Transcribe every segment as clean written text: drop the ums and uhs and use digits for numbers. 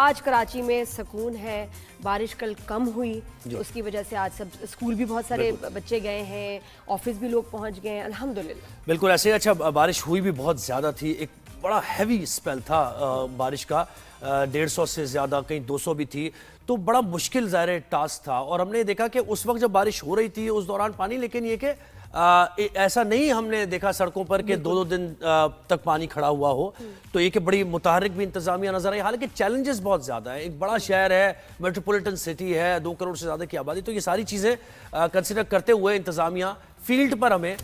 آج کراچی میں سکون ہے. بارش کل کم ہوئی تو اس کی وجہ سے آج سب اسکول بھی بہت سارے بچے گئے ہیں, آفس بھی لوگ پہنچ گئے ہیں الحمدللہ. بالکل ایسے. اچھا بارش ہوئی بھی بہت زیادہ تھی, ایک بڑا ہیوی اسپیل تھا بارش کا, 150 سے زیادہ, کہیں 200 بھی تھی, تو بڑا مشکل ظاہر ٹاسک تھا. اور ہم نے دیکھا کہ اس وقت جب بارش ہو رہی تھی اس دوران پانی, لیکن یہ کہ ایسا نہیں ہم نے دیکھا سڑکوں پر کہ 2 دن تک پانی کھڑا ہوا ہو, تو یہ کہ بڑی متحرک بھی انتظامیہ نظر آئی. حالانکہ چیلنجز بہت زیادہ ہیں, ایک بڑا شہر ہے, میٹروپولیٹن سٹی ہے, 2 کروڑ سے زیادہ کی آبادی, تو یہ ساری چیزیں کنسیڈر کرتے ہوئے انتظامیہ فیلڈ پر ہمیں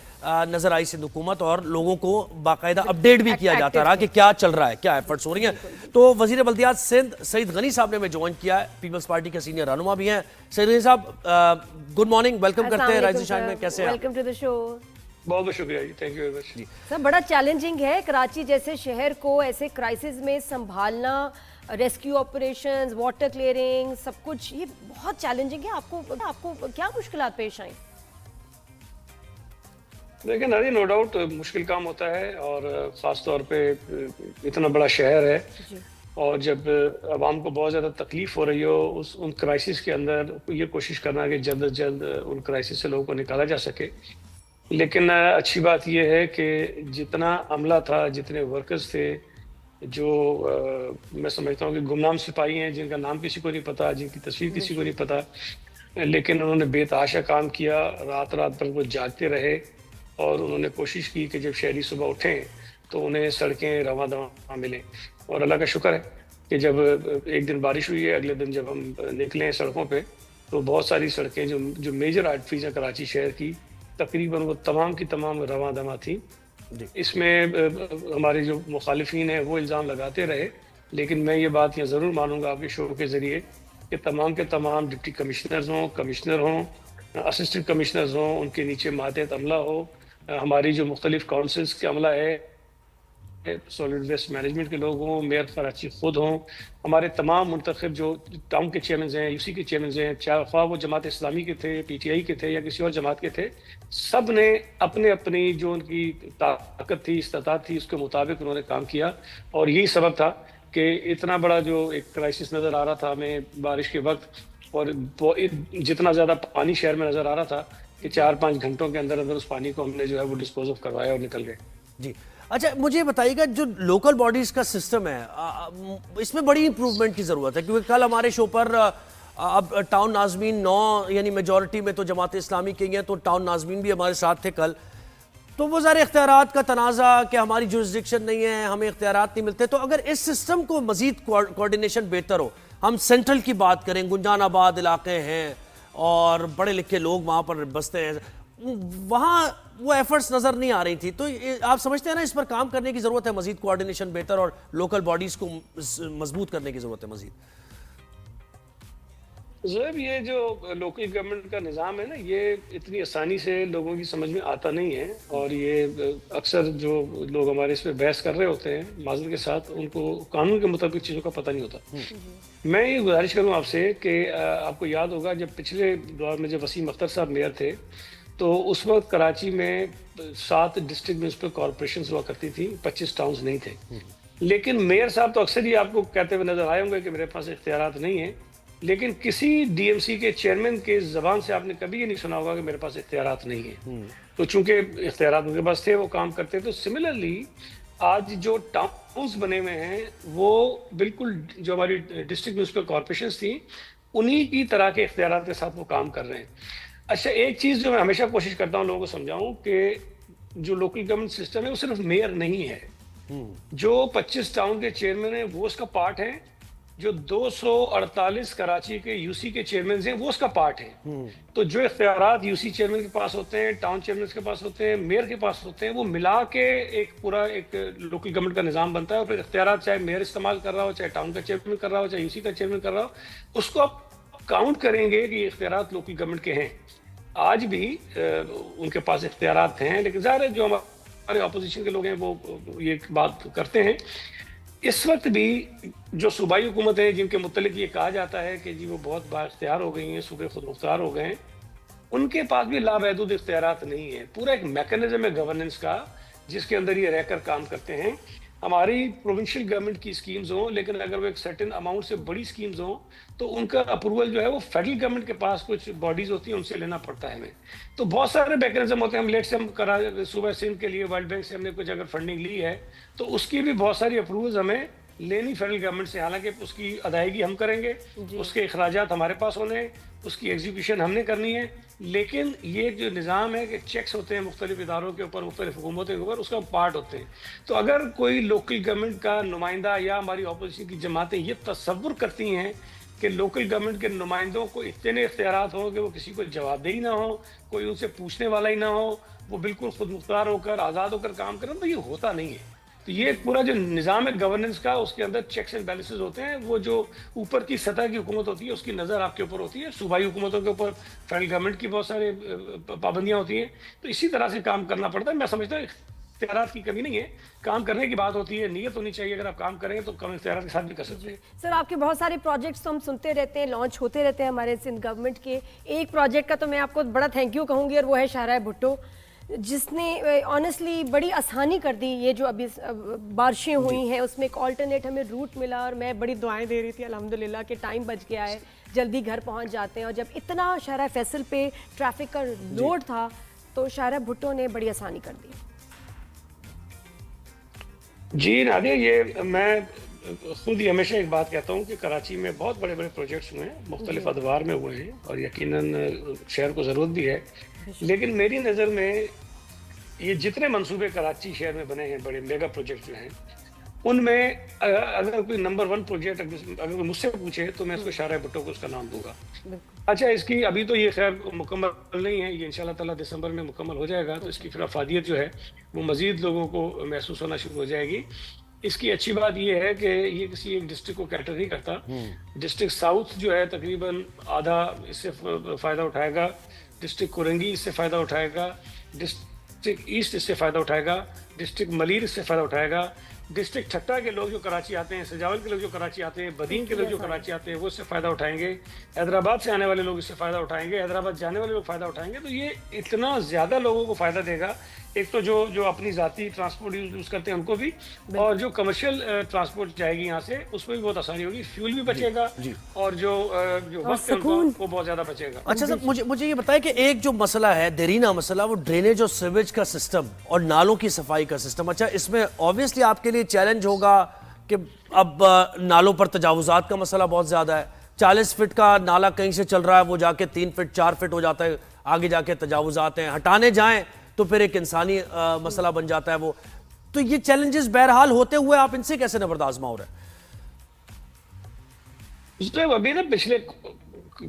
نظر آئی سندھ حکومت, اور لوگوں کو باقاعدہ اپڈیٹ بھی کیا جاتا رہا کہ کیا چل رہا ہے, کیا ایفرٹس ہو رہی ہیں. تو وزیر بلدیات سندھ سعید غنی صاحب نے ہمیں جوائن کیا ہے, پیپلز پارٹی کے سینئر رہنما بھی ہیں. سعید غنی صاحب گڈ مارننگ, ویلکم کرتے ہیں رائزنگ شائن میں, کیسے ہیں؟ ویلکم ٹو دی شو. بہت بہت شکریہ جی, تھینک یو ویری مچ. سر بڑا چیلنجنگ ہے کراچی جیسے شہر کو ایسے کرائسس میں سنبھالنا, ریسکیو آپریشنز, واٹر کلیئرنگ, سب کچھ یہ بہت چیلنجنگ ہے. آپ کو کیا مشکلات پیش آئیں؟ دیکھیں ناری, نو ڈاؤٹ مشکل کام ہوتا ہے, اور خاص طور پہ اتنا بڑا شہر ہے, اور جب عوام کو بہت زیادہ تکلیف ہو رہی ہو ان کرائسس کے اندر, یہ کوشش کرنا کہ جلد از جلد ان کرائسس سے لوگوں کو نکالا جا سکے. لیکن اچھی بات یہ ہے کہ جتنا عملہ تھا, جتنے ورکرز تھے, جو میں سمجھتا ہوں کہ گمنام سپاہی ہیں جن کا نام کسی کو نہیں پتا, جن کی تصویر کسی کو نہیں پتا, لیکن انہوں نے بے تحاشا کام کیا, رات رات بھر وہ جاگتے رہے, اور انہوں نے کوشش کی کہ جب شہری صبح اٹھیں تو انہیں سڑکیں رواں دواں ملیں. اور اللہ کا شکر ہے کہ جب ایک دن بارش ہوئی ہے, اگلے دن جب ہم نکلے سڑکوں پہ, تو بہت ساری سڑکیں جو میجر آرٹریز ہیں کراچی شہر کی, تقریباً وہ تمام کی تمام رواں دواں تھیں. اس میں ہمارے جو مخالفین ہیں وہ الزام لگاتے رہے, لیکن میں یہ بات یہ ضرور مانوں گا آپ کے شو کے ذریعے کہ تمام کے تمام ڈپٹی کمشنرز ہوں, کمشنر ہوں, اسسٹنٹ کمشنرز ہوں, ان کے نیچے ماتحت عملہ ہو, ہماری جو مختلف کونسلز کے عملہ ہے, سالڈ ویسٹ مینجمنٹ کے لوگ ہوں, میئر کراچی خود ہوں, ہمارے تمام منتخب جو ٹاؤن کے چیئرمنز ہیں, یو سی کے چیئرمنز ہیں, چاہے خواہ وہ جماعت اسلامی کے تھے, پی ٹی آئی کے تھے, یا کسی اور جماعت کے تھے, سب نے اپنے اپنی جو ان کی طاقت تھی, استطاعت تھی, اس کے مطابق انہوں نے کام کیا. اور یہی سبب تھا کہ اتنا بڑا جو ایک کرائسس نظر آ رہا تھا ہمیں بارش کے وقت, اور جتنا زیادہ پانی شہر میں نظر آ رہا تھا کہ 4-5 گھنٹوں کے اندر اندر اس پانی کو ہم نے جو ہے وہ ڈسپوز آف کروایا اور نکل گئے. جی اچھا, مجھے بتائیے گا جو لوکل باڈیز کا سسٹم ہے اس میں بڑی امپروومنٹ کی ضرورت ہے, کیونکہ کل ہمارے شو پر اب ٹاؤن ناظمین 9 یعنی میجورٹی میں تو جماعت اسلامی کے ہیں, تو ٹاؤن ناظمین بھی ہمارے ساتھ تھے کل, تو وہ ظاہر اختیارات کا تنازع کہ ہماری جورسڈکشن نہیں ہے, ہمیں اختیارات نہیں ملتے. تو اگر اس سسٹم کو مزید کوارڈینیشن بہتر ہو, ہم سینٹرل کی بات کریں, گنجان آباد علاقے ہیں اور پڑھے لکھے لوگ وہاں پر بستے ہیں, وہاں وہ ایفرٹس نظر نہیں آ رہی تھی, تو آپ سمجھتے ہیں نا اس پر کام کرنے کی ضرورت ہے, مزید کوارڈینیشن بہتر, اور لوکل باڈیز کو مضبوط کرنے کی ضرورت ہے مزید. زیب, یہ جو لوکل گورنمنٹ کا نظام ہے نا, یہ اتنی آسانی سے لوگوں کی سمجھ میں آتا نہیں ہے, اور یہ اکثر جو لوگ ہمارے اس پہ بحث کر رہے ہوتے ہیں معذرت کے ساتھ, ان کو قانون کے مطابق چیزوں کا پتہ نہیں ہوتا. میں یہ گزارش کروں آپ سے کہ آپ کو یاد ہوگا جب پچھلے دور میں جب وسیم اختر صاحب میئر تھے, تو اس وقت کراچی میں 7 ڈسٹرکٹ میونسپل کارپوریشنز ہوا کرتی تھی, 25 ٹاؤنز نہیں تھے. لیکن میئر صاحب تو اکثر ہی آپ کو کہتے ہوئے نظر آئے ہوں گے کہ میرے پاس اختیارات نہیں ہیں, لیکن کسی ڈی ایم سی کے چیئرمین کے زبان سے آپ نے کبھی یہ نہیں سنا ہوگا کہ میرے پاس اختیارات نہیں ہیں. تو چونکہ اختیارات ان کے پاس تھے, وہ کام کرتے. تو سملرلی آج جو ٹاؤنز بنے ہوئے ہیں وہ بالکل جو ہماری ڈسٹرکٹ میونسپل کارپوریشنز تھیں انہی کی طرح کے اختیارات کے ساتھ وہ کام کر رہے ہیں. اچھا, ایک چیز جو میں ہمیشہ کوشش کرتا ہوں لوگوں کو سمجھاؤں کہ جو لوکل گورنمنٹ سسٹم ہے وہ صرف میئر نہیں ہے. جو 25 ٹاؤن کے چیئرمین ہیں وہ اس کا پارٹ ہے, جو 248 کراچی کے یو سی کے چیئرمینز ہیں وہ اس کا پارٹ ہیں. تو جو اختیارات یو سی چیئرمین کے پاس ہوتے ہیں, ٹاؤن چیئرمینز کے پاس ہوتے ہیں, میئر کے پاس ہوتے ہیں, وہ ملا کے ایک پورا ایک لوکل گورنمنٹ کا نظام بنتا ہے. اور پھر اختیارات چاہے میئر استعمال کر رہا ہو, چاہے ٹاؤن کا چیئرمین کر رہا ہو, چاہے یو سی کا چیئرمین کر رہا ہو, اس کو آپ کاؤنٹ کریں گے کہ یہ اختیارات لوکل گورنمنٹ کے ہیں. آج بھی ان کے پاس اختیارات ہیں, لیکن ظاہر ہے جو ہمارے اپوزیشن کے لوگ ہیں وہ یہ بات کرتے ہیں. اس وقت بھی جو صوبائی حکومت ہے جن کے متعلق یہ کہا جاتا ہے کہ جی وہ بہت با اختیار ہو گئی ہیں, صوبے خود مختار ہو گئے ہیں, ان کے پاس بھی لامحدود اختیارات نہیں ہیں. پورا ایک میکانزم ہے گورننس کا جس کے اندر یہ رہ کر کام کرتے ہیں. ہماری پروونشل گورنمنٹ کی اسکیمز ہوں، لیکن اگر وہ ایک سرٹن اماؤنٹ سے بڑی اسکیمز ہوں تو ان کا اپروول جو ہے وہ فیڈرل گورنمنٹ کے پاس کچھ باڈیز ہوتی ہیں، ان سے لینا پڑتا ہے ہمیں. تو بہت سارے میکینزم ہوتے ہیں. ہم لیٹ سے ہم صوبہ سندھ کے لیے ورلڈ بینک سے ہم نے کچھ اگر فنڈنگ لی ہے تو اس کی بھی بہت ساری اپروولز ہمیں لینی فیڈرل گورنمنٹ سے، حالانکہ اس کی ادائیگی ہم کریں گے، اس کے اخراجات ہمارے پاس ہونے ہیں، اس کی ایگزیکیوشن ہم نے کرنی ہے. لیکن یہ جو نظام ہے کہ چیکس ہوتے ہیں مختلف اداروں کے اوپر، مختلف حکومتوں کے اوپر، اس کا پارٹ ہوتے ہیں. تو اگر کوئی لوکل گورنمنٹ کا نمائندہ یا ہماری اپوزیشن کی جماعتیں یہ تصور کرتی ہیں کہ لوکل گورنمنٹ کے نمائندوں کو اتنے اختیارات ہوں کہ وہ کسی کو جواب دہی نہ ہو، کوئی ان سے پوچھنے والا ہی نہ ہو، وہ بالکل خود مختار ہو کر آزاد ہو کر کام کریں، تو یہ ہوتا نہیں ہے. تو یہ پورا جو نظام ہے گورننس کا، اس کے اندر چیکس اینڈ بیلنسز ہوتے ہیں. وہ جو اوپر کی سطح کی حکومت ہوتی ہے اس کی نظر آپ کے اوپر ہوتی ہے، صوبائی حکومتوں کے اوپر فیڈرل گورنمنٹ کی بہت سارے پابندیاں ہوتی ہیں. تو اسی طرح سے کام کرنا پڑتا ہے. میں سمجھتا ہوں اختیارات کی کمی نہیں ہے، کام کرنے کی بات ہوتی ہے، نیت ہونی چاہیے. اگر آپ کام کریں گے تو کم اختیارات کے ساتھ بھی کر سکتے ہیں. سر آپ کے بہت سارے پروجیکٹس تو ہم سنتے رہتے ہیں، لانچ ہوتے رہتے ہیں ہمارے سندھ گورنمنٹ کے. ایک پروجیکٹ کا تو میں آپ کو بڑا تھینک یو کہوں گی، اور وہ ہے شاہراہ بھٹو، جس نے آنیسٹلی بڑی آسانی کر دی. یہ جو ابھی بارشیں ہوئی ہیں اس میں ایک آلٹرنیٹ ہمیں روٹ ملا، اور میں بڑی دعائیں دے رہی تھی الحمدللہ کہ ٹائم بچ گیا ہے، جلدی گھر پہنچ جاتے ہیں. اور جب اتنا شاہراہ فیصل پہ ٹریفک کا لوڈ تھا تو شاہراہ بھٹو نے بڑی آسانی کر دی. جی نادیہ، یہ میں خود ہی ہمیشہ ایک بات کہتا ہوں کہ کراچی میں بہت بڑے بڑے پروجیکٹس ہوئے ہیں، مختلف ادوار میں ہوئے ہیں، اور یقیناً شہر کو ضرورت بھی ہے. لیکن میری نظر میں یہ جتنے منصوبے کراچی شہر میں بنے ہیں، بڑے میگا پروجیکٹ جو ہیں، ان میں اگر کوئی نمبر 1 پروجیکٹ اگر مجھ سے پوچھے تو میں اس کو شاہراہ بھٹو کو اس کا نام دوں گا. اچھا، اس کی ابھی تو یہ خیر مکمل نہیں ہے، یہ انشاءاللہ تعالیٰ دسمبر میں مکمل ہو جائے گا، تو اس کی پھر افادیت جو ہے وہ مزید لوگوں کو محسوس ہونا شروع ہو جائے گی. اس کی اچھی بات یہ ہے کہ یہ کسی ایک ڈسٹرکٹ کو کیٹر نہیں کرتا. ڈسٹرکٹ ساؤتھ جو ہے تقریباً آدھا اس سے فائدہ اٹھائے گا، ڈسٹرکٹ کورنگی اس سے فائدہ اٹھائے گا، ڈسٹرکٹ ایسٹ اس سے فائدہ اٹھائے گا، ڈسٹرکٹ ملیر اس سے فائدہ اٹھائے گا، ڈسٹرکٹ ٹھٹا کے لوگ جو کراچی آتے ہیں، سجاول کے لوگ جو کراچی آتے ہیں، بدین کے لوگ جو کراچی آتے ہیں، وہ اس سے فائدہ اٹھائیں گے، حیدرآباد سے آنے والے لوگ اس سے فائدہ اٹھائیں گے، حیدرآباد جانے والے لوگ فائدہ اٹھائیں گے. تو یہ اتنا زیادہ لوگوں کو فائدہ دے گا. ایک تو جو اپنی ذاتی ٹرانسپورٹ یوز کرتے ہیں ان کو بھی، اور جو کمرشل ٹرانسپورٹ جائے گی یہاں سے اس میں بھی بہت آسانی ہوگی، فیول بھی بچے گا، اور جو وقت ہے وہ بہت زیادہ بچے گا. اچھا سر، مجھے یہ بتائیں کہ ایک جو مسئلہ ہے دیرینہ مسئلہ، وہ ڈرینیج اور سیویج کا سسٹم اور نالوں کی صفائی کا سسٹم. اچھا، اس میں آبویسلی آپ کے لیے چیلنج ہوگا کہ اب نالوں پر تجاوزات کا مسئلہ بہت زیادہ ہے. 40 فٹ کا نالا کہیں سے چل رہا ہے، وہ جا کے 3 فٹ 4 فٹ ہو جاتا ہے، آگے جا کے تجاوزات ہیں، ہٹانے جائیں تو پھر ایک انسانی مسئلہ بن جاتا ہے وہ. تو یہ چیلنجز بہرحال ہوتے ہوئے آپ ان سے کیسے نبرد آزما ہو رہے ہیں؟ اس میں ابھی نا پچھلے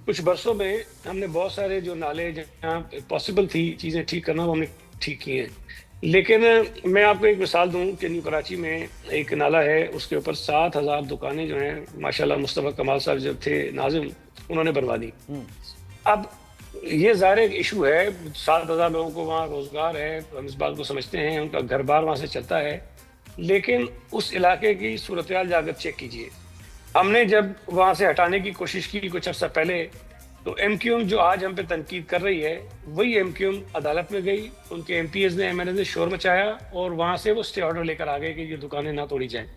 کچھ برسوں میں ہم نے بہت سارے جو نالے جہاں پاسبل تھی چیزیں ٹھیک کرنا وہ ہم نے ٹھیک کی ہیں. لیکن میں آپ کو ایک مثال دوں کہ نیو کراچی میں ایک نالا ہے، اس کے اوپر 7,000 دکانیں جو ہیں ماشاءاللہ مصطفیٰ کمال صاحب جب تھے ناظم انہوں نے بنوا دی. اب یہ ظاہر ایک ایشو ہے، 7,000 لوگوں کو وہاں روزگار ہے، ہم اس بات کو سمجھتے ہیں، ان کا گھر بار وہاں سے چلتا ہے. لیکن اس علاقے کی صورتحال جا کر چیک کیجئے. ہم نے جب وہاں سے ہٹانے کی کوشش کی کچھ عرصہ پہلے، تو ایم کیو ایم جو آج ہم پہ تنقید کر رہی ہے وہی ایم کیو ایم عدالت میں گئی، ان کے ایم پی ایز نے ایم ایل اے نے شور مچایا، اور وہاں سے وہ اسٹے آرڈر لے کر آ گئے کہ یہ دکانیں نہ توڑی جائیں.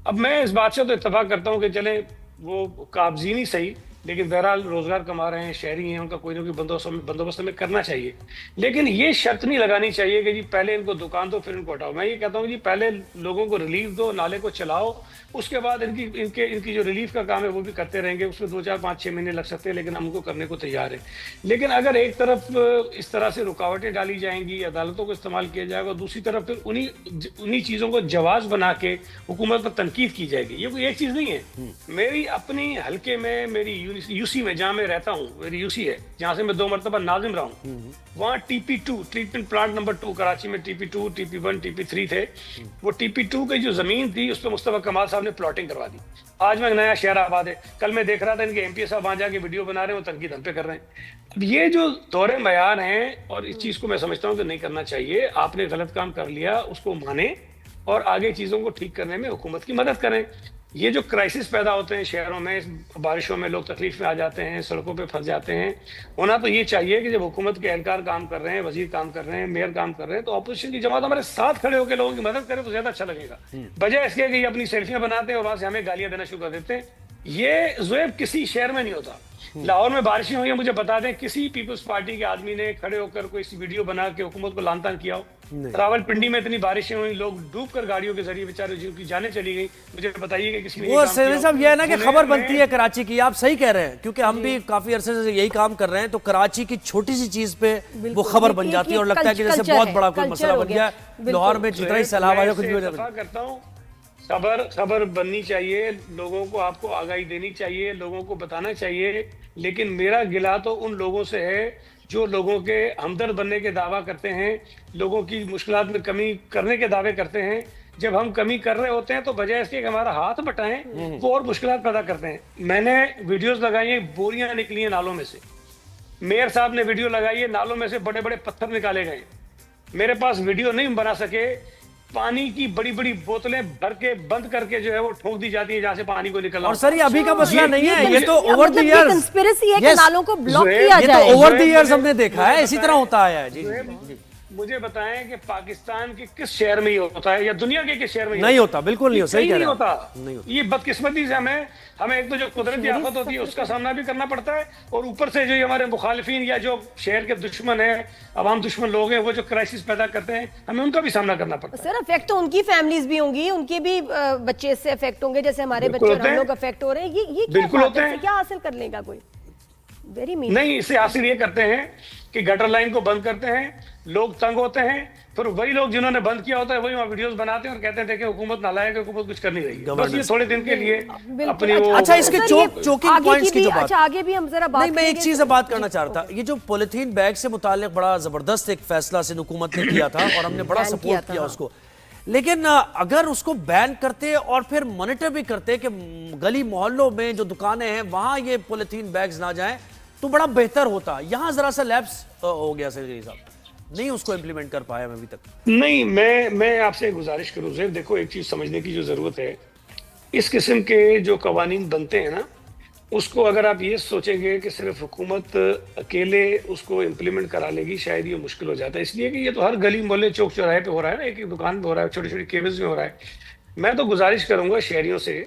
اب میں اس بات سے تو اتفاق کرتا ہوں کہ چلیں وہ قابضی نہیں صحیح، لیکن بہرحال روزگار کما رہے ہیں، شہری ہیں، ان کا کوئی نہ کوئی بندوبست ہمیں کرنا چاہیے. لیکن یہ شرط نہیں لگانی چاہیے کہ جی پہلے ان کو دکان دو پھر ان کو ہٹاؤ. میں یہ کہتا ہوں جی پہلے لوگوں کو ریلیف دو، نالے کو چلاؤ، اس کے بعد ان کی جو ریلیف کا کام ہے وہ بھی کرتے رہیں گے. اس میں 2 4 5 6 مہینے لگ سکتے ہیں، لیکن ہم ان کو کرنے کو تیار ہیں. لیکن اگر ایک طرف اس طرح سے رکاوٹیں ڈالی جائیں گی، عدالتوں کو استعمال کیا جائے گا، دوسری طرف پھر انہی چیزوں کو جواز بنا کے حکومت پر تنقید کی جائے گی. یہ کوئی ایک چیز نہیں ہے. میری اپنی حلقے میں، میری یو سی میں جہاں میں رہتا ہوں، میری یو سی ہے جہاں سے میں 2 مرتبہ ناظم رہا ہوں، وہاں T P 2 treatment plant number 2 Karachi میں T P 2 T P 1 T P 3 تھے. وہ ٹی پی 2 کی جو زمین تھی اس پہ مصطفیٰ کمال صاحب نے پلاٹنگ کروا دی. آج میں نیا شہر آباد ہے، کل میں دیکھ رہا تھا ان کے ایم پی صاحب وہاں جا کے ویڈیو بنا رہے ہیں، وہ تنقید ہم پہ کر رہے ہیں. اب یہ جو دور معیار ہیں، اور اس چیز کو میں سمجھتا ہوں کہ نہیں کرنا چاہیے. آپ نے غلط کام کر لیا، اس کو مانیں اور آگے چیزوں کو ٹھیک کرنے میں حکومت کی مدد کریں. یہ جو کرائسس پیدا ہوتے ہیں شہروں میں، بارشوں میں لوگ تکلیف میں آ جاتے ہیں، سڑکوں پہ پھنس جاتے ہیں، ہونا تو یہ چاہیے کہ جب حکومت کے اہلکار کام کر رہے ہیں، وزیر کام کر رہے ہیں، میئر کام کر رہے ہیں، تو اپوزیشن کی جماعت ہمارے ساتھ کھڑے ہو کے لوگوں کی مدد کرے تو زیادہ اچھا لگے گا، بجائے اس کے کہ یہ اپنی سیلفیاں بناتے ہیں اور وہاں سے ہمیں گالیاں دینا شروع کر دیتے ہیں۔ یہ زویب کسی شہر میں نہیں ہوتا۔ لاہور میں بارشیں ہوئی ہیں، مجھے بتا دیں کسی پیپلز پارٹی کے آدمی نے کھڑے ہو کر کوئی ویڈیو بنا کے حکومت کو لعن طعن کیا ہو؟ راول پنڈی میں اتنی بارشیں ہوئی، لوگ ڈوب کر گاڑیوں کے ذریعے بیچارے جن کی جانیں چلی گئی، مجھے بتائیے کہ کسی نے وہ سیوی صاحب یہ ہے نا کہ خبر بنتی ہے کراچی کی، آپ صحیح کہہ رہے ہیں، کیونکہ ہم بھی کافی عرصے سے یہی کام کر رہے ہیں، تو کراچی کی چھوٹی سی چیز پہ وہ خبر بن جاتی ہے اور لگتا ہے کہ جیسے بہت بڑا کوئی مسئلہ بن گیا ہے۔ لاہور میں جتنا ہی سیلاب آیا کچھ بھی ہو جاتا ہے۔ کرتا ہوں، خبر بننی چاہیے، لوگوں کو آپ کو آگاہی دینی چاہیے، لوگوں کو بتانا چاہیے، لیکن میرا گلہ تو ان لوگوں سے ہے جو لوگوں کے ہمدرد بننے کے دعویٰ کرتے ہیں، لوگوں کی مشکلات میں کمی کرنے کے دعوے کرتے ہیں۔ جب ہم کمی کر رہے ہوتے ہیں تو بجائے اس کے کہ ہمارا ہاتھ بٹائیں، وہ اور مشکلات پیدا کرتے ہیں۔ میں نے ویڈیوز لگائی ہیں، بوریاں نکلی ہیں نالوں میں سے، میئر صاحب نے ویڈیو لگائی ہے، نالوں میں سے بڑے بڑے پتھر نکالے گئے۔ میرے پاس ویڈیو نہیں بنا سکے، پانی کی بڑی بڑی بوتلیں بھر کے بند کر کے جو ہے وہ ٹھونک دی جاتی ہے جہاں سے پانی کو نکلنا۔ اور سر یہ ابھی کا مسئلہ نہیں ہے، یہ تو اوور دی یہ ایئرز کنسپیریسی ہے کہ نالوں کو بلاک کیا یہ جائے۔ تو اوور دی ایئرز ہم نے دیکھا ہے، اسی طرح ہوتا آیا ہے۔ جی مجھے بتائیں کہ پاکستان کے کس شہر میں یہ ہوتا ہے یا دنیا کے کس شہر میں نہیں ہوتا، بالکل نہیں ہوتا، صحیح کہہ رہے ہیں ہوتا۔ یہ بدقسمتی سے ہمیں ایک تو جو قدرتی آفت ہوتی ہے اس کا سامنا بھی کرنا پڑتا ہے، اور اوپر سے جو ہمارے مخالفین یا جو شہر کے دشمن ہیں، عوام دشمن لوگ ہیں، وہ جو کرائسس پیدا کرتے ہیں، ہمیں ان کا بھی سامنا کرنا پڑتا ہے۔ سر افیکٹ تو ان کی فیملیز بھی ہوں گی، ان کے بھی بچے اس سے افیکٹ ہوں گے، جیسے ہمارے بچے اور ہم لوگ افیکٹ ہو رہے ہیں۔ یہ بالکل ہوتے ہیں۔ کیا حاصل کر لے گا کوئی؟ ویری مین نہیں، اس سے حاصل یہ کرتے ہیں کہ گٹر لائن کو بند کرتے ہیں، لوگ تنگ ہوتے ہیں، پھر وہی لوگ جنہوں نے بند کیا ہوتا ہے وہی وہاں ویڈیوز بناتے ہیں اور کہتے ہیں دیکھیں حکومت نالائق ہے، حکومت کچھ کر نہیں رہی ہے، بس یہ تھوڑے دن کے لیے اپنی وہ۔ اچھا اس کے چوکنگ پوائنٹس کی جو بات، اچھا آگے بھی ہم ذرا بات نہیں میں ایک چیز سے بات کرنا چاہ رہا تھا، یہ جو پولیتھین بیگ سے متعلق بڑا زبردست ایک فیصلہ سندھ حکومت نے کیا تھا اور ہم نے بڑا سپورٹ کیا اس کو، لیکن اگر اس کو بین کرتے اور پھر مانیٹر بھی کرتے کہ گلی محلوں میں جو دکانیں ہیں وہاں یہ پولیتھین بیگز نہ جائیں تو بڑا بہتر ہوتا۔ یہاں ذرا سا لیپس ہو گیا سر صاحب، نہیں اس کو امپلیمنٹ کر پایا میں ابھی تک۔ نہیں، میں آپ سے گزارش کروں زیب، دیکھو ایک چیز سمجھنے کی جو ضرورت ہے، اس قسم کے جو قوانین بنتے ہیں نا، اس کو اگر آپ یہ سوچیں گے کہ صرف حکومت اکیلے اس کو امپلیمنٹ کرا لے گی، شاید یہ مشکل ہو جاتا ہے، اس لیے کہ یہ تو ہر گلی محلے چوک چوراہے پہ ہو رہا ہے نا، ایک ایک دکان پہ ہو رہا ہے، چھوٹی چھوٹی کیبز میں ہو رہا ہے۔ میں تو گزارش کروں گا شہریوں سے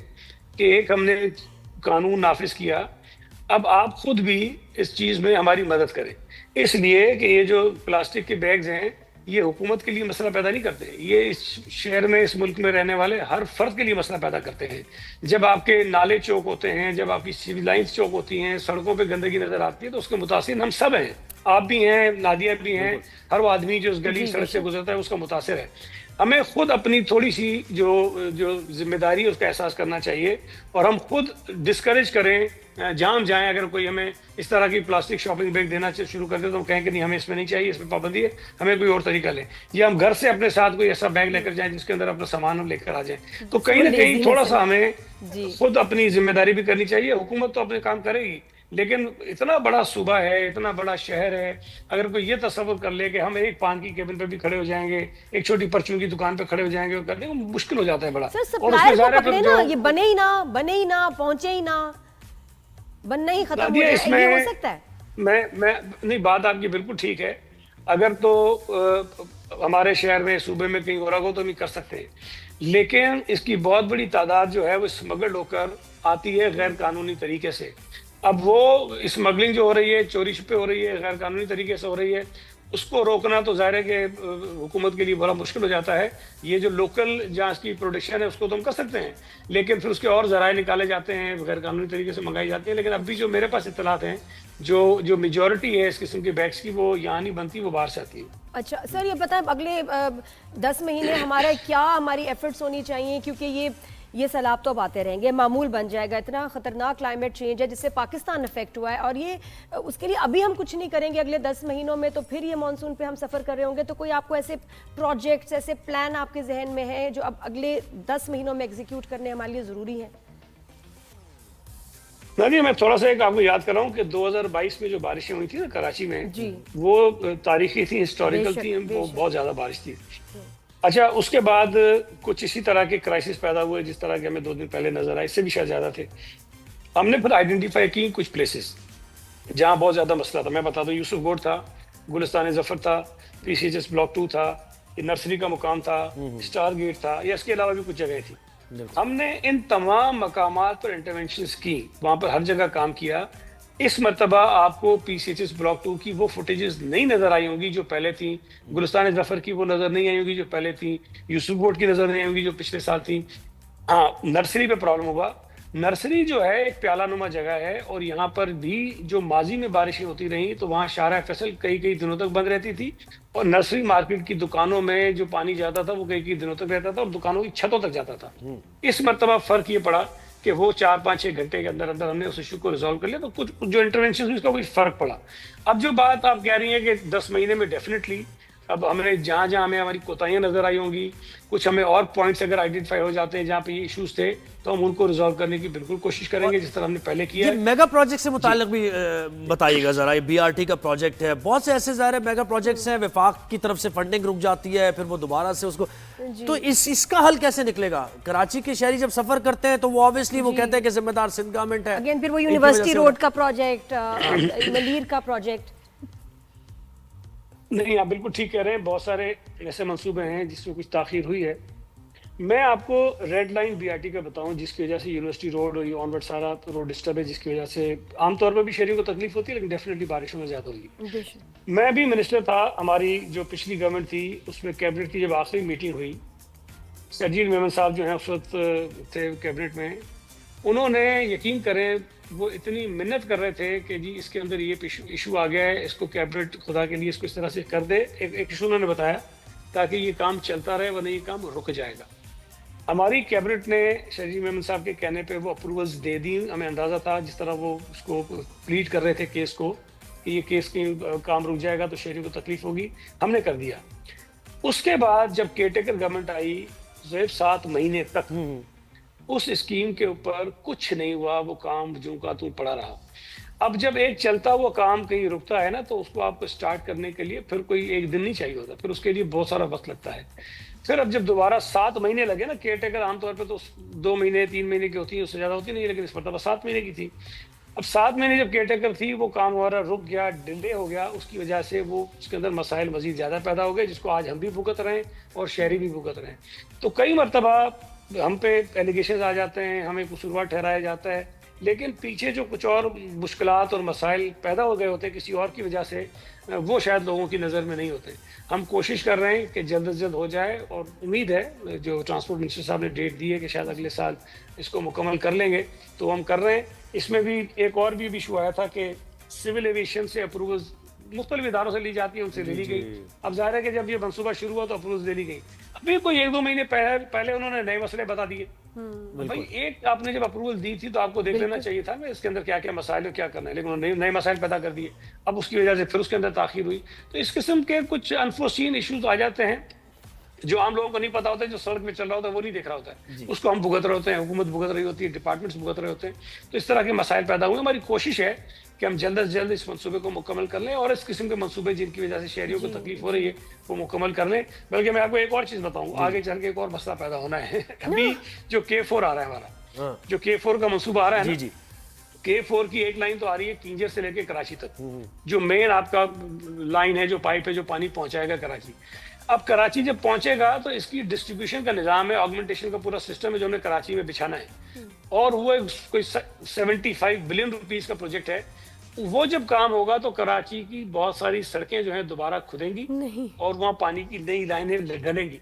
کہ ایک ہم نے قانون نافذ کیا، اب آپ خود بھی اس چیز میں ہماری مدد کریں، اس لیے کہ یہ جو پلاسٹک کے بیگز ہیں یہ حکومت کے لیے مسئلہ پیدا نہیں کرتے، یہ اس شہر میں اس ملک میں رہنے والے ہر فرد کے لیے مسئلہ پیدا کرتے ہیں۔ جب آپ کے نالے چوک ہوتے ہیں، جب آپ کی سیوی لائنز چوک ہوتی ہیں، سڑکوں پہ گندگی نظر آتی ہے، تو اس کے متاثر ہم سب ہیں، آپ بھی ہیں، نادیہ بھی ہیں، ہر وہ آدمی جو اس گلی سڑک سے گزرتا ہے اس کا متاثر ہے۔ ہمیں خود اپنی تھوڑی سی جو ذمہ داری ہے اس کا احساس کرنا چاہیے، اور ہم خود ڈسکریج کریں، جام جائیں، اگر کوئی ہمیں اس طرح کی پلاسٹک شاپنگ بیگ دینا شروع کر دے تو ہم کہیں کہ نہیں ہمیں اس میں نہیں چاہیے، اس میں پابندی ہے، ہمیں کوئی اور طریقہ لیں، یا ہم گھر سے اپنے ساتھ کوئی ایسا بیگ لے کر جائیں جس کے اندر اپنا سامان لے کر آ جائیں۔ تو کہیں نہ کہیں تھوڑا سا ہمیں خود اپنی ذمہ داری بھی کرنی چاہیے۔ حکومت تو اپنے کام کرے گی، لیکن اتنا بڑا صوبہ ہے، اتنا بڑا شہر ہے، اگر کوئی یہ تصور کر لے کہ ہم ایک پان کی کیبن پہ بھی کھڑے ہو جائیں گے، ایک چھوٹی پرچون کی دکان پہ کھڑے ہو جائیں گے، اور کرنے کو مشکل ہو جاتا ہے بڑا۔ سر سپلائر کو پکڑے نا، یہ بنے ہی نہ پہنچے ہی نہ، بننا ہی ختم ہو جائے، یہ ہو سکتا ہے۔ میں نہیں، بات آپ کی بالکل ٹھیک ہے، اگر تو ہمارے شہر میں صوبے میں کہیں ہو رہا ہو تو ہم کر سکتے ہیں، لیکن اس کی بہت بڑی تعداد جو ہے وہ اسمگلڈ ہو کر آتی ہے غیر قانونی طریقے سے۔ اب وہ اسمگلنگ جو ہو رہی ہے، چوری چھپے ہو رہی ہے، غیر قانونی طریقے سے ہو رہی ہے، اس کو روکنا تو ظاہر ہے کہ حکومت کے لیے بڑا مشکل ہو جاتا ہے۔ یہ جو لوکل جہاں اس کی پروڈکشن ہے اس کو تو ہم کر سکتے ہیں، لیکن پھر اس کے اور ذرائع نکالے جاتے ہیں، غیر قانونی طریقے سے منگائی جاتی ہیں۔ لیکن اب بھی جو میرے پاس اطلاعات ہیں، جو میجورٹی ہے اس قسم کے بیگس کی، وہ یہاں نہیں بنتی، وہ باہر سے آتی ہے۔ اچھا سر یہ بتائیں اگلے 10 مہینے ہماری ایفرٹس ہونی چاہیے، کیونکہ یہ سیلاب تو اب آتے رہیں گے، معمول بن جائے گا، اتنا خطرناک کلائمیٹ چینج ہے جس سے پاکستان افیکٹ ہوا ہے، اور یہ اس کے لیے ابھی ہم کچھ نہیں کریں گے اگلے 10 مہینوں میں، تو پھر یہ مانسون پہ ہم سفر کر رہے ہوں گے، تو کوئی آپ کو ایسے پروجیکٹس، ایسے پلان آپ کے ذہن میں ہیں جو اب اگلے 10 مہینوں میں ایگزیکیوٹ کرنے ہمارے لیے ضروری ہے؟ نہیں، میں تھوڑا سا ایک آپ کو یاد کر رہا ہوں کہ 2022 میں جو بارشیں ہوئی تھی نا کراچی میں، وہ تاریخی تھی، ہسٹوریکل تھی، وہ بہت زیادہ بارش تھی۔ اچھا اس کے بعد کچھ اسی طرح کے کرائسس پیدا ہوئے جس طرح کے ہمیں 2 دن پہلے نظر آئے، اس سے بھی شاید زیادہ تھے. ہم نے پھر آئیڈینٹیفائی کی کچھ پلیسز جہاں بہت زیادہ مسئلہ تھا. میں بتا دوں، یوسف گوڈ تھا، گلستان ظفر تھا، پی سی ایچ ایس بلاک 2 تھا، یہ نرسری کا مقام تھا، اسٹار گیٹ تھا، یا اس کے علاوہ بھی کچھ جگہیں تھیں. ہم نے ان تمام مقامات پر انٹرونشنز کی، وہاں پر ہر جگہ کام کیا. اس مرتبہ آپ کو پی سی ایچ ایس بلاک 2 کی وہ فوٹیجز نہیں نظر آئی ہوں گی جو پہلے تھیں، گلستان ظفر کی وہ نظر نہیں آئی ہوں گی جو پہلے تھیں، یوسف گوڈ کی نظر نہیں آئی ہوں گی جو پچھلے سال تھیں. ہاں نرسری پہ پرابلم ہوا. نرسری جو ہے ایک پیالہ نما جگہ ہے، اور یہاں پر بھی جو ماضی میں بارشیں ہوتی رہیں تو وہاں شارع فیصل کئی دنوں تک بند رہتی تھی، اور نرسری مارکیٹ کی دکانوں میں جو پانی جاتا تھا وہ کئی دنوں تک رہتا تھا اور دکانوں کی چھتوں تک جاتا تھا. اس مرتبہ فرق یہ پڑا کہ وہ 4-5-6 گھنٹے کے اندر اندر ہم نے اس ایشو کو ریزالو کر لیا، تو کچھ جو انٹرونشن ہوئی اس کا کوئی فرق پڑا. اب جو بات آپ کہہ رہی ہیں کہ 10 مہینے میں ڈیفینیٹلی اب ہمیں جہاں جہاں ہمیں ہماری کوتاہیاں نظر آئی ہوں گی، کچھ ہمیں اور پوائنٹس اگر آئیڈینٹیفائی ہو جاتے ہیں جہاں پہ یہ ایشوز تھے تو ہم ان کو ریزالو کرنے کی بالکل کوشش کریں گے جس طرح ہم نے پہلے کیا یہ ہے. میگا پروجیکٹ سے متعلق بھی بتائیے گا ذرا. یہ بی آر ٹی کا پروجیکٹ ہے، بہت سے ایسے ظاہر میگا پروجیکٹس ہیں، وفاق کی طرف سے فنڈنگ رک جاتی ہے، پھر وہ دوبارہ سے اس کو تو اس کا حل کیسے نکلے گا؟ کراچی کے شہری جب سفر کرتے ہیں تو وہ آبویسلی وہ کہتے ہیں کہ ذمہ دار سندھ گورنمنٹ ہے. اگین پھر وہ یونیورسٹی روڈ کا پروجیکٹ، ملیر کا پروجیکٹ. نہیں آپ بالکل ٹھیک کہہ رہے ہیں، بہت سارے ایسے منصوبے ہیں جس میں کچھ تاخیر ہوئی ہے. میں آپ کو red line B R T کا بتاؤں جس کی وجہ سے یونیورسٹی روڈ اور یہ آن ورڈ سارا روڈ ڈسٹرب ہے، جس کی وجہ سے عام طور پر بھی شہریوں کو تکلیف ہوتی ہے لیکن ڈیفینیٹلی بارشوں میں زیادہ ہوگی. میں بھی منسٹر تھا، ہماری جو پچھلی گورنمنٹ تھی اس میں کیبنٹ کی جب آخری میٹنگ ہوئی، سرجیل میمن صاحب جو ہیں اس وقت تھے کیبنٹ میں، انہوں نے یقین کریں وہ اتنی منت کر رہے تھے کہ جی اس کے اندر یہ ایشو آ گیا ہے، اس کو کیبنٹ خدا کے لیے اس کو اس طرح سے کر دے. ایک ایشو انہوں نے بتایا تاکہ یہ کام چلتا رہے ورنہ یہ کام رک جائے گا. ہماری کیبنٹ نے شہری میمن صاحب کے کہنے پہ وہ اپروولز دے دی. ہمیں اندازہ تھا جس طرح وہ اس کو پلیٹ کر رہے تھے کیس کو کہ یہ کیس کی کام رک جائے گا تو شہریوں کو تکلیف ہوگی، ہم نے کر دیا. اس کے بعد جب کیئر ٹیکر گورنمنٹ آئی 7 مہینے تک اس اسکیم کے اوپر کچھ نہیں ہوا، وہ کام جوں کا توں پڑا رہا. اب جب ایک چلتا ہوا کام کہیں رکتا ہے نا تو اس کو آپ کو اسٹارٹ کرنے کے لیے پھر کوئی ایک دن نہیں چاہیے ہوتا، پھر اس کے لیے بہت سارا وقت لگتا ہے. پھر اب جب دوبارہ 7 مہینے لگے نا، کیئر ٹیکر عام طور پہ تو 2 مہینے 3 مہینے کی ہوتی ہیں، اس سے زیادہ ہوتی نہیں، لیکن اس مرتبہ 7 مہینے کی تھی. اب 7 مہینے جب کیئر ٹیکر تھی وہ کام ہمارا رک گیا، ڈیلے ہو گیا. اس کی وجہ سے وہ اس کے اندر مسائل مزید زیادہ پیدا ہو گئے جس کو آج ہم بھی بھگت رہے ہیں اور شہری بھی بھگت رہے ہیں. تو کئی مرتبہ ہم پہ ایلیگیشنز آ جاتے ہیں، ہمیں قصوروار ٹھہرایا جاتا ہے، لیکن پیچھے جو کچھ اور مشکلات اور مسائل پیدا ہو گئے ہوتے ہیں کسی اور کی وجہ سے، وہ شاید لوگوں کی نظر میں نہیں ہوتے. ہم کوشش کر رہے ہیں کہ جلد از جلد ہو جائے، اور امید ہے جو ٹرانسپورٹ منسٹر صاحب نے ڈیٹ دی ہے کہ شاید اگلے سال اس کو مکمل کر لیں گے، تو ہم کر رہے ہیں. اس میں بھی ایک اور بھی ایشو آیا تھا کہ سول ایویشن سے اپروولز مختلف اداروں سے لی جاتی ہیں، ان سے لے لی گئی. اب ظاہر ہے کہ جب یہ منصوبہ شروع ہوا تو اپروولز لے لی گئی. ابھی کوئی 1-2 مہینے پہلے انہوں نے نئے مسئلے بتا دیے. بھائی ایک آپ نے جب اپروول دی تھی تو آپ کو دیکھ لینا چاہیے تھا کہ اس کے اندر کیا کیا مسائل ہے، کیا کرنا ہے، لیکن انہوں نے نئے مسائل پیدا کر دیے. اب اس کی وجہ سے پھر اس کے اندر تاخیر ہوئی. تو اس قسم کے کچھ انفورسین ایشوز آ جاتے ہیں جو عام لوگوں کو نہیں پتا ہوتا ہے، جو سڑک میں چل رہا ہوتا ہے وہ نہیں دیکھ رہا ہوتا ہے، اس کو ہم بھگت رہے ہوتے ہیں، حکومت بھگت رہی ہوتی ہے، ڈپارٹمنٹس بھگت رہے ہوتے ہیں. تو اس طرح کے مسائل پیدا ہوئے. ہماری کوشش ہے کہ ہم جلد از جلد اس منصوبے کو مکمل کر لیں اور اس قسم کے منصوبے جن کی وجہ سے شہریوں کو تکلیف ہو رہی ہے وہ مکمل کر لیں. بلکہ میں آپ کو ایک اور چیز بتاؤں، آگے چل کے ایک اور مسئلہ پیدا ہونا ہے. ابھی جو K4 آ رہا ہے ہمارا، جو K4 کا منصوبہ آ رہا ہے نا، K4 کی ایک لائن تو آ رہی ہے کنجر سے لے کے کراچی تک، جو مین آپ کا لائن ہے، جو پائپ ہے، جو پانی پہنچائے گا کراچی. اب کراچی جب پہنچے گا تو اس کی ڈسٹریبیوشن کا نظام ہے، آگمنٹیشن کا پورا سسٹم ہے جو ہم نے کراچی میں بچھانا ہے. اور وہ کوئی 75 بلین روپیز کا پروجیکٹ ہے. وہ جب کام ہوگا تو کراچی کی بہت ساری سڑکیں جو ہیں دوبارہ کھدیں گی اور وہاں پانی کی نئی لائنیں ڈلیں گی.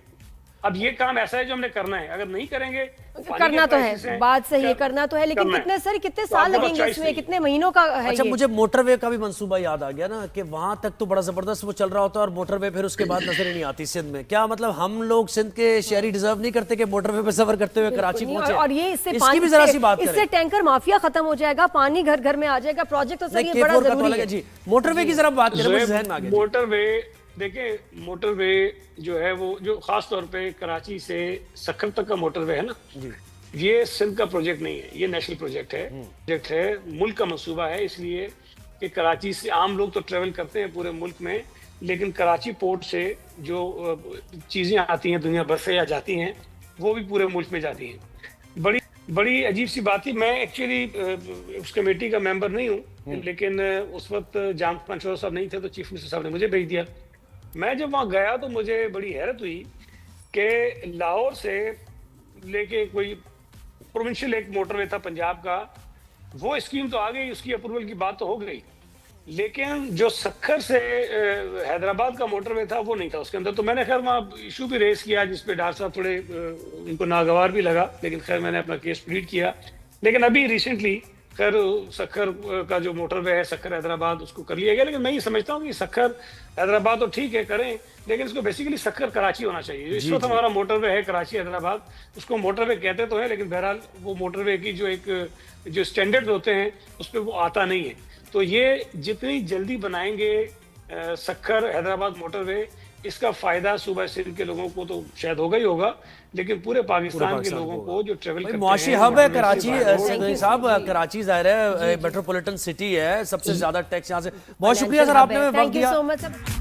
اب یہ کام ایسا ہے جو ہم نے کرنا ہے، اگر نہیں کریں گے کرنا تو ہے، بات صحیح ہے، کرنا تو ہے، لیکن کتنے سال لگیں گے اس میں، کتنے مہینوں کا ہے. اچھا مجھے موٹر وے کا بھی منصوبہ یاد آ گیا نا کہ وہاں تک تو بڑا زبردست وہ چل رہا ہوتا ہے اور موٹر وے پھر اس کے بعد نظر ہی نہیں آتی سندھ میں. کیا مطلب ہم لوگ سندھ کے شہری ڈیزرو نہیں کرتے کہ موٹر وے پہ سفر کرتے ہوئے کراچی پہنچے؟ اور یہ اس کی بھی ذرا سی بات کریں. اس سے ٹینکر مافیا ختم ہو جائے گا، پانی گھر گھر میں آ جائے گا. پروجیکٹ تو سر یہ بڑا ضروری ہے. جی موٹر وے کی ذرا بات کریں، مجھے ذہن میں آ گیا. موٹر وے دیکھیں، موٹر وے جو ہے وہ جو خاص طور پہ کراچی سے سکھر تک کا موٹر وے ہے نا، یہ سندھ کا پروجیکٹ نہیں ہے، یہ نیشنل پروجیکٹ ہے، ملک کا منصوبہ ہے. اس لیے کہ کراچی سے عام لوگ تو ٹریول کرتے ہیں پورے ملک میں، لیکن کراچی پورٹ سے جو چیزیں آتی ہیں دنیا بھر سے یا جاتی ہیں وہ بھی پورے ملک میں جاتی ہیں. بڑی عجیب سی بات تھی. میں ایکچولی اس کمیٹی کا ممبر نہیں ہوں, لیکن اس وقت جام پنچور صاحب نہیں تھے تو چیف منسٹر صاحب نے مجھے بھیج دیا. میں جب وہاں گیا تو مجھے بڑی حیرت ہوئی کہ لاہور سے لے کے کوئی پروونشل ایک موٹر وے تھا پنجاب کا, وہ اسکیم تو آ گئی, اس کی اپروول کی بات تو ہو گئی, لیکن جو سکھر سے حیدرآباد کا موٹر وے تھا وہ نہیں تھا اس کے اندر. تو میں نے خیر وہاں ایشو بھی ریز کیا جس پہ ڈاکٹر صاحب تھوڑے ان کو ناگوار بھی لگا, لیکن خیر میں نے اپنا کیس پلیڈ کیا. لیکن ابھی ریسنٹلی خیر سکھر کا جو موٹر وے ہے سکھر حیدرآباد اس کو کر لیا گیا. لیکن میں یہ سمجھتا ہوں کہ سکھر حیدرآباد تو ٹھیک ہے کریں, لیکن اس کو بیسیکلی سکھر کراچی ہونا چاہیے. اس وقت ہمارا موٹر وے ہے کراچی حیدرآباد, اس کو موٹر وے کہتے تو ہیں لیکن بہرحال وہ موٹر وے کی جو اسٹینڈرڈ ہوتے ہیں اس پہ وہ آتا نہیں ہے. تو یہ جتنی جلدی بنائیں گے سکھر حیدرآباد موٹر وے, اس کا فائدہ صوبہ سندھ کے لوگوں کو تو شاید ہوگا ہی ہوگا, لیکن پورے پاکستان کے لوگوں کو جو ٹریول کرتے ہیں. معاشی ہب ہے کراچی صاحب, کراچی ظاہر ہے میٹروپولیٹن سٹی ہے, سب سے زیادہ ٹیکس یہاں سے. بہت شکریہ سر آپ نے وقت دیا. Thank you so much.